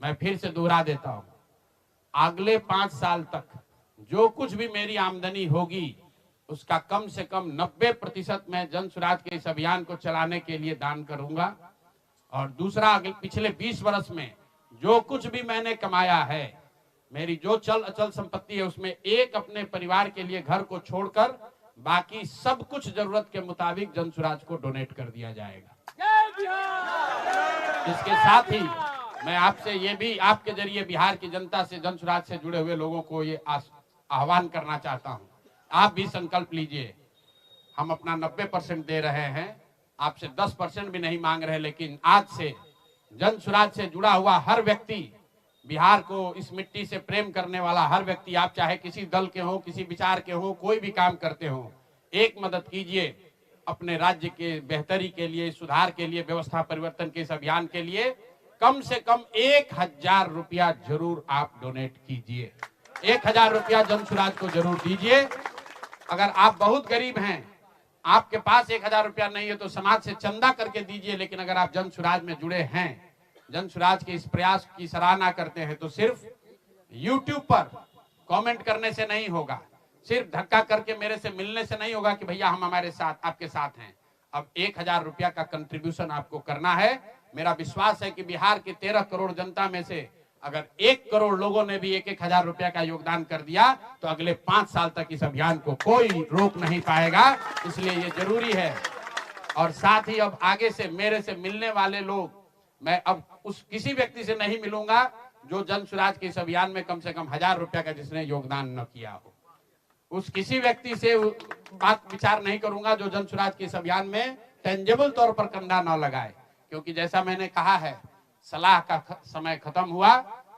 मैं फिर से दोहरा देता हूं, अगले 5 साल तक जो कुछ भी मेरी आमदनी होगी उसका कम से कम 90% मैं जन स्वराज के इस अभियान को चलाने के लिए दान करूंगा। और दूसरा, पिछले 20 वर्ष में जो कुछ भी मैंने कमाया है, मेरी जो चल अचल संपत्ति है, उसमें एक अपने परिवार के लिए घर को छोड़कर बाकी सब कुछ जरूरत के मुताबिक जन स्वराज को डोनेट कर दिया जाएगा। इसके साथ ही मैं आपसे ये भी आपके जरिए बिहार की जनता से, जन स्वराज से जुड़े हुए लोगों को ये आह्वान करना चाहता हूं, आप भी संकल्प लीजिए। हम अपना 90% दे रहे हैं, आपसे 10% भी नहीं मांग रहे, लेकिन आज से जन स्वराज से जुड़ा हुआ हर व्यक्ति, बिहार को इस मिट्टी से प्रेम करने वाला हर व्यक्ति, आप चाहे किसी दल के हो, किसी विचार के हो, कोई भी काम करते हो, एक मदद कीजिए अपने राज्य के बेहतरी के लिए, सुधार के लिए, व्यवस्था परिवर्तन के इस अभियान के लिए कम से कम 1000 रुपया जरूर आप डोनेट कीजिए। 1000 रुपया जन स्वराज को जरूर दीजिए। अगर आप बहुत गरीब हैं, आपके पास 1000 रुपया नहीं है, तो समाज से चंदा करके दीजिए। लेकिन अगर आप जन स्वराज में जुड़े हैं, जन स्वराज के इस प्रयास की सराहना करते हैं, तो सिर्फ YouTube पर कमेंट करने से नहीं होगा, सिर्फ धक्का करके मेरे से मिलने से नहीं होगा कि भैया हम हमारे साथ, आपके साथ हैं। अब 1000 रुपया का कंट्रीब्यूशन आपको करना है। मेरा विश्वास है कि बिहार की 13 करोड़ जनता में से अगर 1 करोड़ लोगों ने भी 1-1000 रुपया का योगदान कर दिया, तो अगले 5 साल तक इस अभियान को कोई रोक नहीं पाएगा। इसलिए ये जरूरी है। और साथ ही अब आगे से मेरे से मिलने वाले लोग, मैं अब उस किसी व्यक्ति से नहीं मिलूंगा जो जन स्वराज के इस अभियान में कम से कम 1000 रुपया का जिसने योगदान न किया हो। उस किसी व्यक्ति से बात विचार नहीं करूंगा जो जन स्वराज के इस अभियान में टेंजेबल तौर पर कंधा न लगाए। क्योंकि जैसा मैंने कहा है, सलाह का समय खत्म हुआ।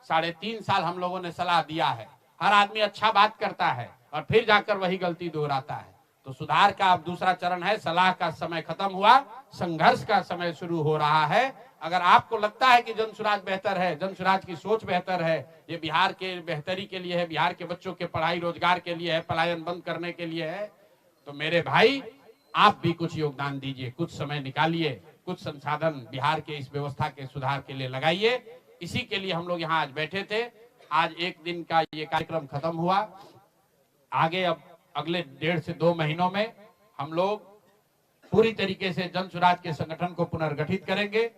3.5 साल हम लोगों ने सलाह दिया है। हर आदमी अच्छा बात करता है और फिर जाकर वही गलती दोहराता है। तो सुधार का अब दूसरा चरण है। सलाह का समय खत्म हुआ, संघर्ष का समय शुरू हो रहा है। अगर आपको लगता है कि जन स्वराज बेहतर है, जन स्वराज की सोच बेहतर है, ये बिहार के बेहतरी के लिए है, बिहार के बच्चों के पढ़ाई रोजगार के लिए है, पलायन बंद करने के लिए है, तो मेरे भाई आप भी कुछ योगदान दीजिए, कुछ समय निकालिए, कुछ संसाधन बिहार के इस व्यवस्था के सुधार के लिए लगाइए। इसी के लिए हम लोग यहाँ आज बैठे थे। आज एक दिन का ये कार्यक्रम खत्म हुआ। आगे अब अगले 1.5 से 2 महीनों में हम लोग पूरी तरीके से जन स्वराज के संगठन को पुनर्गठित करेंगे।